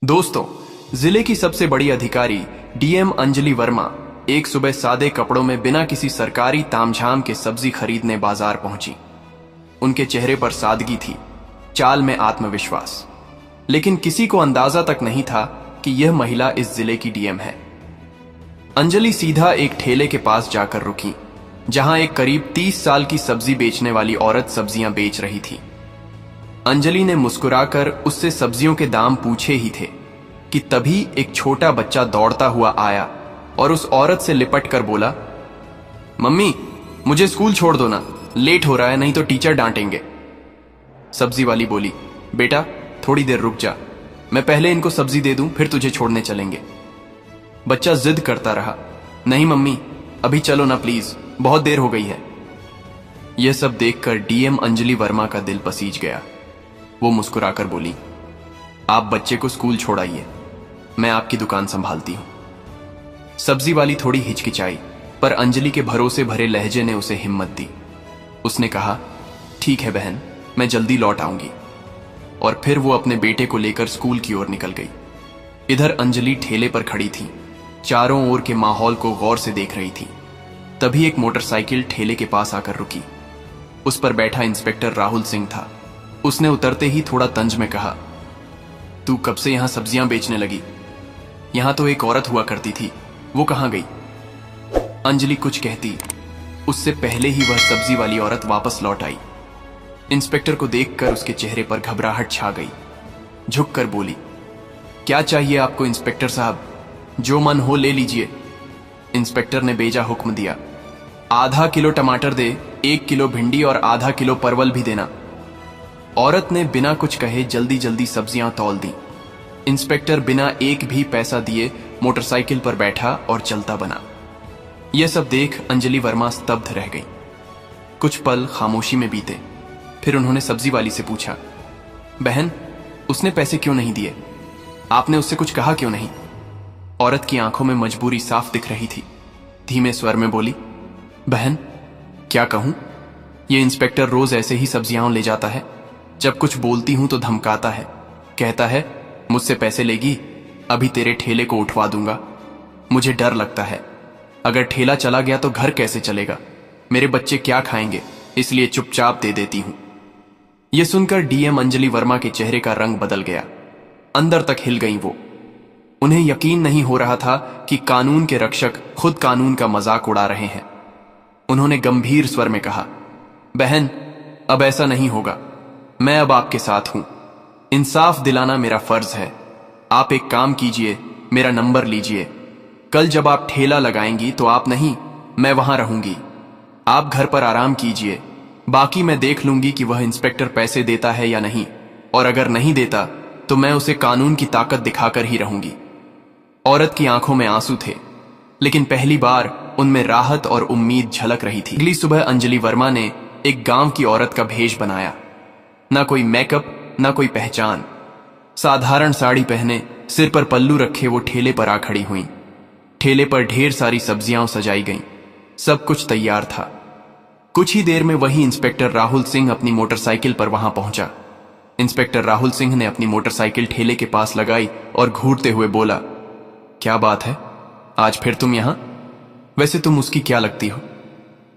दोस्तों, जिले की सबसे बड़ी अधिकारी डीएम अंजलि वर्मा एक सुबह सादे कपड़ों में बिना किसी सरकारी तामझाम के सब्जी खरीदने बाजार पहुंची। उनके चेहरे पर सादगी थी, चाल में आत्मविश्वास, लेकिन किसी को अंदाजा तक नहीं था कि यह महिला इस जिले की डीएम है। अंजलि सीधा एक ठेले के पास जाकर रुकी, जहां एक करीब 30 साल की सब्जी बेचने वाली औरत सब्जियां बेच रही थी। अंजलि ने मुस्कुराकर उससे सब्जियों के दाम पूछे ही थे कि तभी एक छोटा बच्चा दौड़ता हुआ आया और उस औरत से लिपट कर बोला, मम्मी, मुझे स्कूल छोड़ दो ना, लेट हो रहा है, नहीं तो टीचर डांटेंगे। सब्जी वाली बोली, बेटा थोड़ी देर रुक जा, मैं पहले इनको सब्जी दे दूं, फिर तुझे छोड़ने चलेंगे। बच्चा जिद करता रहा, नहीं मम्मी, अभी चलो ना प्लीज, बहुत देर हो गई है। यह सब देखकर डीएम अंजलि वर्मा का दिल पसीज गया। वो मुस्कुराकर बोली, आप बच्चे को स्कूल छोड़ाइए, मैं आपकी दुकान संभालती हूं। सब्जी वाली थोड़ी हिचकिचाई, पर अंजलि के भरोसे भरे लहजे ने उसे हिम्मत दी। उसने कहा, ठीक है बहन, मैं जल्दी लौट आऊंगी। और फिर वो अपने बेटे को लेकर स्कूल की ओर निकल गई। इधर अंजलि ठेले पर खड़ी थी, चारों ओर के माहौल को गौर से देख रही थी। तभी एक मोटरसाइकिल ठेले के पास आकर रुकी। उस पर बैठा इंस्पेक्टर राहुल सिंह था। उसने उतरते ही थोड़ा तंज में कहा, तू कब से यहां सब्जियां बेचने लगी? यहां तो एक औरत हुआ करती थी, वो कहां गई? अंजलि कुछ कहती, उससे पहले ही वह सब्जी वाली औरत वापस लौट आई। इंस्पेक्टर को देखकर उसके चेहरे पर घबराहट छा गई। झुककर बोली, क्या चाहिए आपको इंस्पेक्टर साहब? जो मन हो ले लीजिए। इंस्पेक्टर ने बेजा हुक्म दिया, आधा किलो टमाटर दे, 1 किलो भिंडी और आधा किलो परवल भी देना। औरत ने बिना कुछ कहे जल्दी जल्दी सब्जियां तौल दी। इंस्पेक्टर बिना एक भी पैसा दिए मोटरसाइकिल पर बैठा और चलता बना। यह सब देख अंजलि वर्मा स्तब्ध रह गई। कुछ पल खामोशी में बीते, फिर उन्होंने सब्जी वाली से पूछा, बहन, उसने पैसे क्यों नहीं दिए? आपने उससे कुछ कहा क्यों नहीं? औरत की आंखों में मजबूरी साफ दिख रही थी। धीमे स्वर में बोली, बहन, क्या कहूं, यह इंस्पेक्टर रोज ऐसे ही सब्जियां ले जाता है। जब कुछ बोलती हूं तो धमकाता है, कहता है मुझसे पैसे लेगी, अभी तेरे ठेले को उठवा दूंगा। मुझे डर लगता है, अगर ठेला चला गया तो घर कैसे चलेगा, मेरे बच्चे क्या खाएंगे, इसलिए चुपचाप दे देती हूं। यह सुनकर डीएम अंजलि वर्मा के चेहरे का रंग बदल गया। अंदर तक हिल गई वो। उन्हें यकीन नहीं हो रहा था कि कानून के रक्षक खुद कानून का मजाक उड़ा रहे हैं। उन्होंने गंभीर स्वर में कहा, बहन, अब ऐसा नहीं होगा, मैं अब आपके साथ हूं। इंसाफ दिलाना मेरा फर्ज है। आप एक काम कीजिए, मेरा नंबर लीजिए। कल जब आप ठेला लगाएंगी तो आप नहीं, मैं वहां रहूंगी। आप घर पर आराम कीजिए, बाकी मैं देख लूंगी कि वह इंस्पेक्टर पैसे देता है या नहीं, और अगर नहीं देता तो मैं उसे कानून की ताकत दिखाकर ही रहूंगी। औरत की आंखों में आंसू थे, लेकिन पहली बार उनमें राहत और उम्मीद झलक रही थी। अगली सुबह अंजलि वर्मा ने एक गांव की औरत का भेष बनाया। ना कोई मेकअप, ना कोई पहचान। साधारण साड़ी पहने, सिर पर पल्लू रखे वो ठेले पर आ खड़ी हुई। ठेले पर ढेर सारी सब्जियां सजाई गईं। सब कुछ तैयार था। कुछ ही देर में वही इंस्पेक्टर राहुल सिंह अपनी मोटरसाइकिल पर वहां पहुंचा। इंस्पेक्टर राहुल सिंह ने अपनी मोटरसाइकिल ठेले के पास लगाई और घूरते हुए बोला, क्या बात है, आज फिर तुम यहां? वैसे तुम उसकी क्या लगती हो?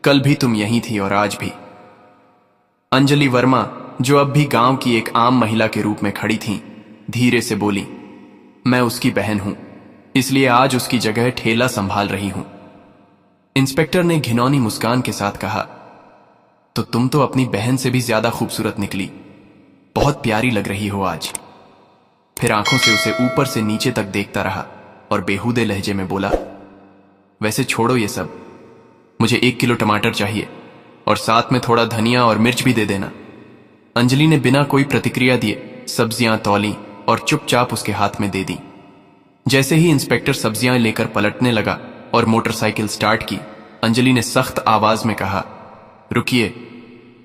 कल भी तुम यहीं थी और आज भी। अंजलि वर्मा, जो अब भी गांव की एक आम महिला के रूप में खड़ी थीं, धीरे से बोली, मैं उसकी बहन हूं, इसलिए आज उसकी जगह ठेला संभाल रही हूं। इंस्पेक्टर ने घिनौनी मुस्कान के साथ कहा, तो तुम तो अपनी बहन से भी ज्यादा खूबसूरत निकली, बहुत प्यारी लग रही हो आज। फिर आंखों से उसे ऊपर से नीचे तक देखता रहा और बेहूदे लहजे में बोला, वैसे छोड़ो ये सब, मुझे 1 किलो टमाटर चाहिए और साथ में थोड़ा धनिया और मिर्च भी दे देना। अंजलि ने बिना कोई प्रतिक्रिया दिए सब्जियां तौली और चुपचाप उसके हाथ में दे दी। जैसे ही इंस्पेक्टर सब्जियां लेकर पलटने लगा और मोटरसाइकिल स्टार्ट की, अंजलि ने सख्त आवाज में कहा, रुकिए,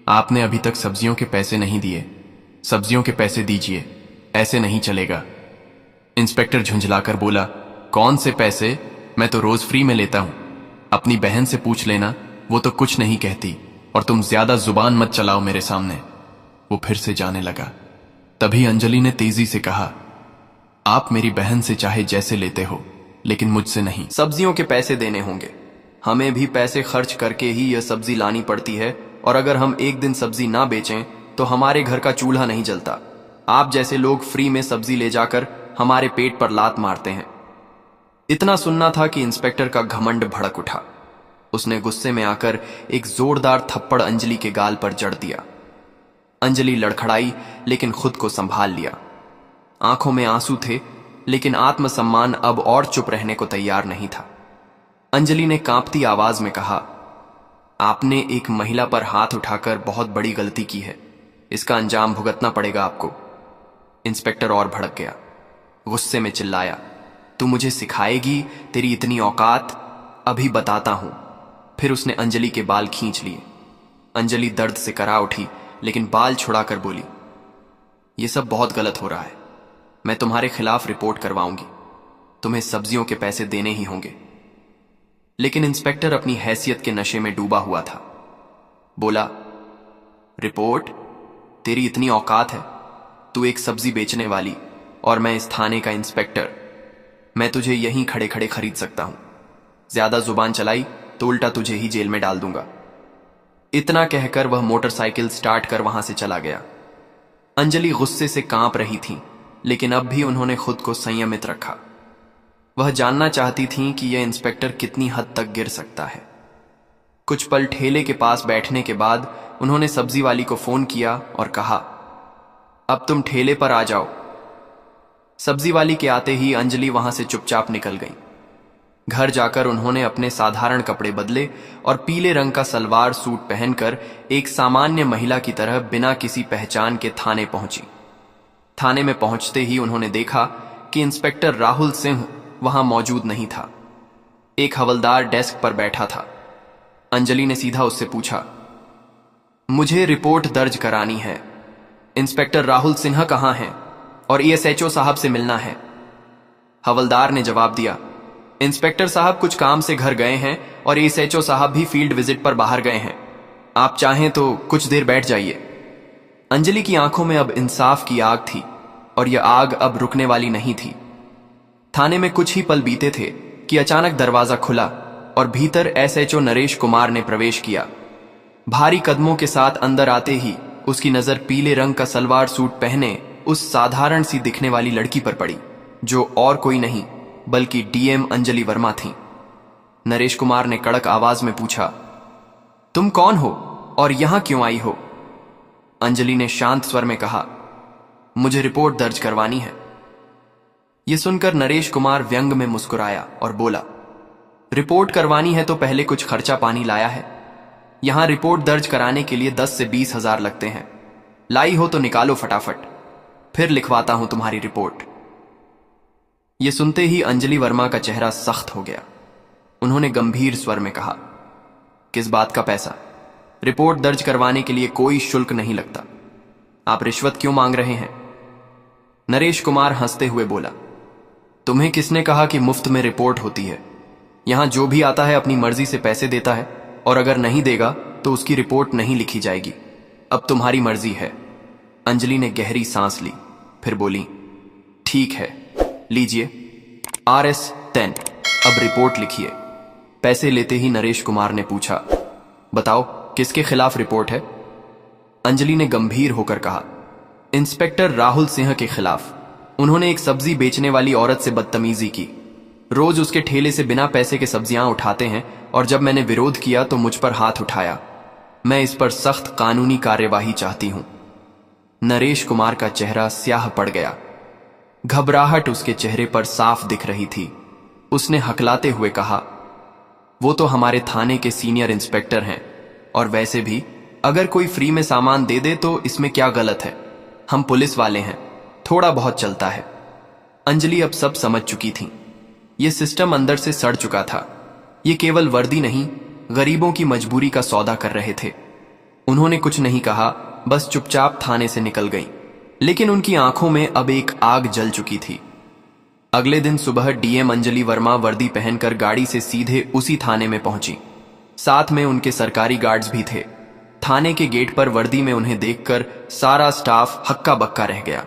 आपने अभी तक सब्जियों के पैसे नहीं दिए, सब्जियों के पैसे दीजिए, ऐसे नहीं चलेगा। इंस्पेक्टर झुंझलाकर बोला, कौन से पैसे? मैं तो रोज फ्री में लेता हूं, अपनी बहन से पूछ लेना, वो तो कुछ नहीं कहती, और तुम ज्यादा जुबान मत चलाओ मेरे सामने। वो फिर से जाने लगा। तभी अंजलि ने तेजी से कहा, आप मेरी बहन से चाहे जैसे लेते हो, लेकिन मुझसे नहीं। सब्जियों के पैसे देने होंगे। हमें भी पैसे खर्च करके ही यह सब्जी लानी पड़ती है, और अगर हम एक दिन सब्जी ना बेचें तो हमारे घर का चूल्हा नहीं जलता। आप जैसे लोग फ्री में सब्जी ले जाकर हमारे पेट पर लात मारते हैं। इतना सुनना था कि इंस्पेक्टर का घमंड भड़क उठा। उसने गुस्से में आकर एक जोरदार थप्पड़ अंजलि के गाल पर जड़ दिया। अंजलि लड़खड़ाई, लेकिन खुद को संभाल लिया। आंखों में आंसू थे, लेकिन आत्मसम्मान अब और चुप रहने को तैयार नहीं था। अंजलि ने कांपती आवाज में कहा, आपने एक महिला पर हाथ उठाकर बहुत बड़ी गलती की है। इसका अंजाम भुगतना पड़ेगा आपको। इंस्पेक्टर और भड़क गया। गुस्से में चिल्लाया, तू मुझे सिखाएगी? तेरी इतनी औकात? अभी बताता हूं। फिर उसने अंजलि के बाल खींच लिए। अंजलि दर्द से करा उठी, लेकिन बाल छुड़ाकर बोली, यह सब बहुत गलत हो रहा है। मैं तुम्हारे खिलाफ रिपोर्ट करवाऊंगी। तुम्हें सब्जियों के पैसे देने ही होंगे। लेकिन इंस्पेक्टर अपनी हैसियत के नशे में डूबा हुआ था। बोला, रिपोर्ट? तेरी इतनी औकात है? तू एक सब्जी बेचने वाली और मैं इस थाने का इंस्पेक्टर। मैं तुझे यहीं खड़े खड़े खरीद सकता हूं। ज्यादा जुबान चलाई तो उल्टा तुझे ही जेल में डाल दूंगा। इतना कहकर वह मोटरसाइकिल स्टार्ट कर वहां से चला गया। अंजलि गुस्से से कांप रही थी, लेकिन अब भी उन्होंने खुद को संयमित रखा। वह जानना चाहती थीं कि यह इंस्पेक्टर कितनी हद तक गिर सकता है। कुछ पल ठेले के पास बैठने के बाद उन्होंने सब्जी वाली को फोन किया और कहा, अब तुम ठेले पर आ जाओ। सब्जी वाली के आते ही अंजलि वहां से चुपचाप निकल गई। घर जाकर उन्होंने अपने साधारण कपड़े बदले और पीले रंग का सलवार सूट पहनकर एक सामान्य महिला की तरह बिना किसी पहचान के थाने पहुंची। थाने में पहुंचते ही उन्होंने देखा कि इंस्पेक्टर राहुल सिंह वहां मौजूद नहीं था। एक हवलदार डेस्क पर बैठा था। अंजलि ने सीधा उससे पूछा, मुझे रिपोर्ट दर्ज करानी है। इंस्पेक्टर राहुल सिन्हा कहां हैं और एएसएचओ साहब से मिलना है। हवलदार ने जवाब दिया, इंस्पेक्टर साहब कुछ काम से घर गए हैं और एएसएचओ साहब भी फील्ड विजिट पर बाहर गए हैं। आप चाहें तो कुछ देर बैठ जाइए। अंजलि की आंखों में अब इंसाफ की आग थी, और यह आग अब रुकने वाली नहीं थी। थाने में कुछ ही पल बीते थे कि अचानक दरवाजा खुला और भीतर एसएचओ नरेश कुमार ने प्रवेश किया। भारी कदमों के साथ अंदर आते ही उसकी नजर पीले रंग का सलवार सूट पहने उस साधारण सी दिखने वाली लड़की पर पड़ी, जो और कोई नहीं बल्कि डीएम अंजलि वर्मा थी। नरेश कुमार ने कड़क आवाज में पूछा, तुम कौन हो और यहां क्यों आई हो? अंजलि ने शांत स्वर में कहा, मुझे रिपोर्ट दर्ज करवानी है। यह सुनकर नरेश कुमार व्यंग में मुस्कुराया और बोला, रिपोर्ट करवानी है तो पहले कुछ खर्चा पानी लाया है? यहां रिपोर्ट दर्ज कराने के लिए 10 से 20 हजार लगते हैं। लाई हो तो निकालो फटाफट, फिर लिखवाता हूं तुम्हारी रिपोर्ट। यह सुनते ही अंजलि वर्मा का चेहरा सख्त हो गया। उन्होंने गंभीर स्वर में कहा, किस बात का पैसा? रिपोर्ट दर्ज करवाने के लिए कोई शुल्क नहीं लगता। आप रिश्वत क्यों मांग रहे हैं? नरेश कुमार हंसते हुए बोला, तुम्हें किसने कहा कि मुफ्त में रिपोर्ट होती है? यहां जो भी आता है अपनी मर्जी से पैसे देता है, और अगर नहीं देगा तो उसकी रिपोर्ट नहीं लिखी जाएगी। अब तुम्हारी मर्जी है। अंजलि ने गहरी सांस ली, फिर बोली, ठीक है, लीजिए RS10, अब रिपोर्ट लिखिए। पैसे लेते ही नरेश कुमार ने पूछा, बताओ किसके खिलाफ रिपोर्ट है? अंजलि ने गंभीर होकर कहा, इंस्पेक्टर राहुल सिंह के खिलाफ। उन्होंने एक सब्जी बेचने वाली औरत से बदतमीजी की। रोज उसके ठेले से बिना पैसे के सब्जियां उठाते हैं, और जब मैंने विरोध किया तो मुझ पर हाथ उठाया। मैं इस पर सख्त कानूनी कार्यवाही चाहती हूं। नरेश कुमार का चेहरा स्याह पड़ गया। घबराहट उसके चेहरे पर साफ दिख रही थी। उसने हकलाते हुए कहा, वो तो हमारे थाने के सीनियर इंस्पेक्टर हैं, और वैसे भी अगर कोई फ्री में सामान दे दे तो इसमें क्या गलत है? हम पुलिस वाले हैं, थोड़ा बहुत चलता है। अंजलि अब सब समझ चुकी थी। यह सिस्टम अंदर से सड़ चुका था। ये केवल वर्दी नहीं, गरीबों की मजबूरी का सौदा कर रहे थे। उन्होंने कुछ नहीं कहा, बस चुपचाप थाने से निकल गई। लेकिन उनकी आंखों में अब एक आग जल चुकी थी। अगले दिन सुबह डीएम अंजलि वर्मा वर्दी पहनकर गाड़ी से सीधे उसी थाने में पहुंची। साथ में उनके सरकारी गार्ड्स भी थे। थाने के गेट पर वर्दी में उन्हें देखकर सारा स्टाफ हक्का बक्का रह गया।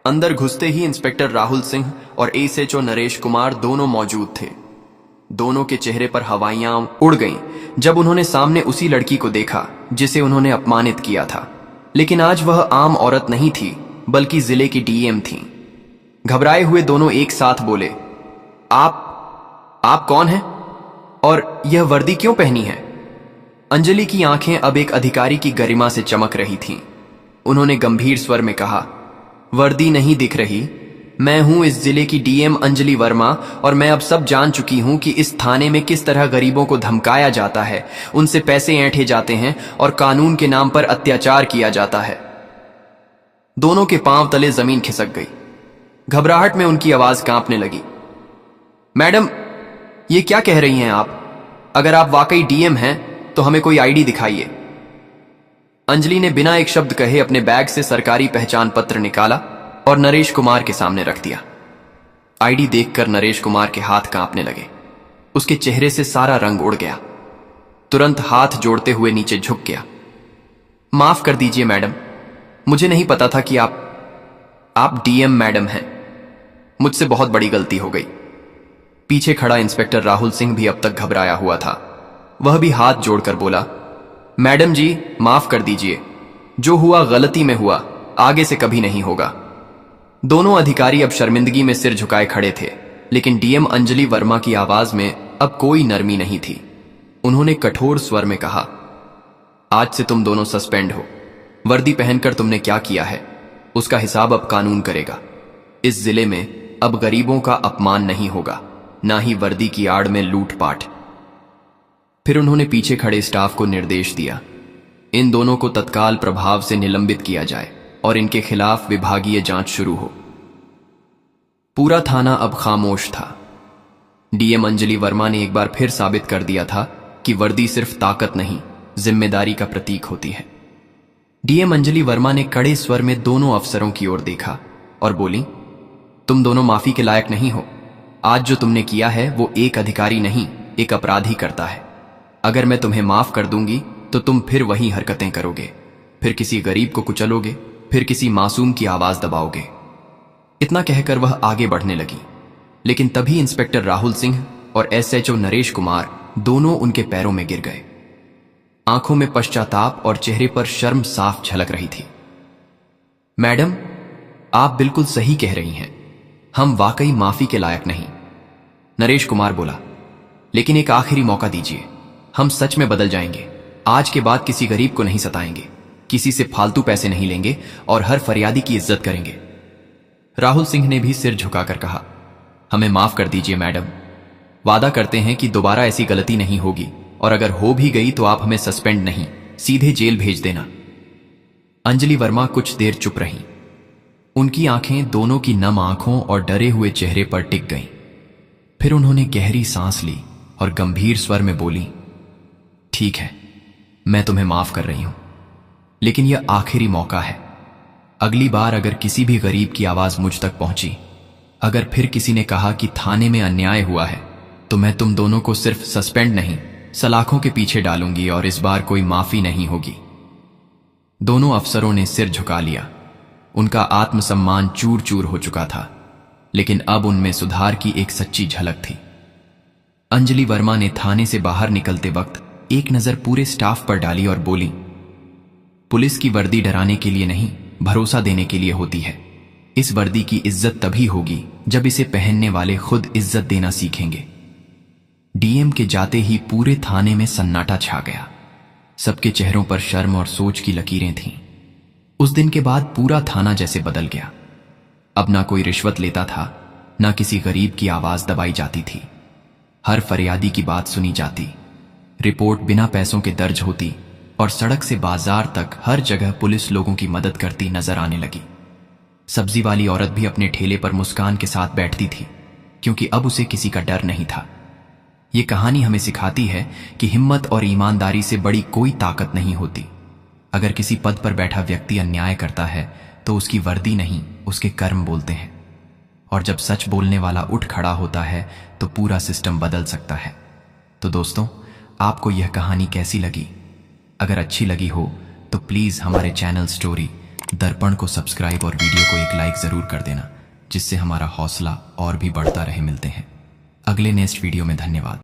अंदर घुसते ही इंस्पेक्टर राहुल सिंह और एसएचओ नरेश कुमार दोनों मौजूद थे। दोनों के चेहरे पर हवाइयां उड़ गईं जब उन्होंने सामने उसी लड़की को देखा जिसे उन्होंने अपमानित किया था। लेकिन आज वह आम औरत नहीं थी, बल्कि जिले की डीएम थी। घबराए हुए दोनों एक साथ बोले, आप कौन हैं और यह वर्दी क्यों पहनी है? अंजलि की आंखें अब एक अधिकारी की गरिमा से चमक रही थीं। उन्होंने गंभीर स्वर में कहा, वर्दी नहीं दिख रही? मैं हूं इस जिले की डीएम अंजलि वर्मा और मैं अब सब जान चुकी हूं कि इस थाने में किस तरह गरीबों को धमकाया जाता है, उनसे पैसे ऐंठे जाते हैं और कानून के नाम पर अत्याचार किया जाता है। दोनों के पांव तले जमीन खिसक गई। घबराहट में उनकी आवाज कांपने लगी। मैडम, ये क्या कह रही हैं आप? अगर आप वाकई डीएम हैं तो हमें कोई आईडी दिखाइए। अंजलि ने बिना एक शब्द कहे अपने बैग से सरकारी पहचान पत्र निकाला और नरेश कुमार के सामने रख दिया। आईडी देखकर नरेश कुमार के हाथ कांपने लगे। उसके चेहरे से सारा रंग उड़ गया। तुरंत हाथ जोड़ते हुए नीचे झुक गया। माफ कर दीजिए मैडम, मुझे नहीं पता था कि आप डीएम मैडम हैं। मुझसे बहुत बड़ी गलती हो गई। पीछे खड़ा इंस्पेक्टर राहुल सिंह भी अब तक घबराया हुआ था। वह भी हाथ जोड़कर बोला, मैडम जी माफ कर दीजिए, जो हुआ गलती में हुआ, आगे से कभी नहीं होगा। दोनों अधिकारी अब शर्मिंदगी में सिर झुकाए खड़े थे, लेकिन डीएम अंजलि वर्मा की आवाज में अब कोई नरमी नहीं थी। उन्होंने कठोर स्वर में कहा, आज से तुम दोनों सस्पेंड हो। वर्दी पहनकर तुमने क्या किया है उसका हिसाब अब कानून करेगा। इस जिले में अब गरीबों का अपमान नहीं होगा, ना ही वर्दी की आड़ में लूटपाट। फिर उन्होंने पीछे खड़े स्टाफ को निर्देश दिया, इन दोनों को तत्काल प्रभाव से निलंबित किया जाए और इनके खिलाफ विभागीय जांच शुरू हो। पूरा थाना अब खामोश था। डीएम अंजलि वर्मा ने एक बार फिर साबित कर दिया था कि वर्दी सिर्फ ताकत नहीं, जिम्मेदारी का प्रतीक होती है। डीएम अंजलि वर्मा ने कड़े स्वर में दोनों अफसरों की ओर देखा और बोली, तुम दोनों माफी के लायक नहीं हो। आज जो तुमने किया है वो एक अधिकारी नहीं, एक अपराधी करता है। अगर मैं तुम्हें माफ कर दूंगी तो तुम फिर वही हरकतें करोगे, फिर किसी गरीब को कुचलोगे, फिर किसी मासूम की आवाज दबाओगे। इतना कहकर वह आगे बढ़ने लगी, लेकिन तभी इंस्पेक्टर राहुल सिंह और एसएचओ नरेश कुमार दोनों उनके पैरों में गिर गए। आंखों में पश्चाताप और चेहरे पर शर्म साफ झलक रही थी। मैडम, आप बिल्कुल सही कह रही हैं, हम वाकई माफी के लायक नहीं। नरेश कुमार बोला, लेकिन एक आखिरी मौका दीजिए, हम सच में बदल जाएंगे। आज के बाद किसी गरीब को नहीं सताएंगे, किसी से फालतू पैसे नहीं लेंगे और हर फरियादी की इज्जत करेंगे। राहुल सिंह ने भी सिर झुकाकर कहा, हमें माफ कर दीजिए मैडम, वादा करते हैं कि दोबारा ऐसी गलती नहीं होगी और अगर हो भी गई तो आप हमें सस्पेंड नहीं, सीधे जेल भेज देना। अंजलि वर्मा कुछ देर चुप रहीं। उनकी आंखें दोनों की नम आंखों और डरे हुए चेहरे पर टिक गईं। फिर उन्होंने गहरी सांस ली और गंभीर स्वर में बोली, ठीक है, मैं तुम्हें माफ कर रही हूं, लेकिन यह आखिरी मौका है। अगली बार अगर किसी भी गरीब की आवाज मुझ तक पहुंची, अगर फिर किसी ने कहा कि थाने में अन्याय हुआ है, तो मैं तुम दोनों को सिर्फ सस्पेंड नहीं, सलाखों के पीछे डालूंगी और इस बार कोई माफी नहीं होगी। दोनों अफसरों ने सिर झुका लिया। उनका आत्मसम्मान चूर चूर हो चुका था, लेकिन अब उनमें सुधार की एक सच्ची झलक थी। अंजलि वर्मा ने थाने से बाहर निकलते वक्त एक नजर पूरे स्टाफ पर डाली और बोली, पुलिस की वर्दी डराने के लिए नहीं, भरोसा देने के लिए होती है। इस वर्दी की इज्जत तभी होगी जब इसे पहनने वाले खुद इज्जत देना सीखेंगे। डीएम के जाते ही पूरे थाने में सन्नाटा छा गया। सबके चेहरों पर शर्म और सोच की लकीरें थीं। उस दिन के बाद पूरा थाना जैसे बदल गया। अब ना कोई रिश्वत लेता था, ना किसी गरीब की आवाज दबाई जाती थी। हर फरियादी की बात सुनी जाती, रिपोर्ट बिना पैसों के दर्ज होती और सड़क से बाजार तक हर जगह पुलिस लोगों की मदद करती नजर आने लगी। सब्जी वाली औरत भी अपने ठेले पर मुस्कान के साथ बैठती थी, क्योंकि अब उसे किसी का डर नहीं था। ये कहानी हमें सिखाती है कि हिम्मत और ईमानदारी से बड़ी कोई ताकत नहीं होती। अगर किसी पद पर बैठा व्यक्ति अन्याय करता है तो उसकी वर्दी नहीं, उसके कर्म बोलते हैं। और जब सच बोलने वाला उठ खड़ा होता है तो पूरा सिस्टम बदल सकता है। तो दोस्तों, आपको यह कहानी कैसी लगी? अगर अच्छी लगी हो तो प्लीज हमारे चैनल स्टोरी दर्पण को सब्सक्राइब और वीडियो को एक लाइक ज़रूर कर देना, जिससे हमारा हौसला और भी बढ़ता रहे। मिलते हैं अगले नेक्स्ट वीडियो में। धन्यवाद।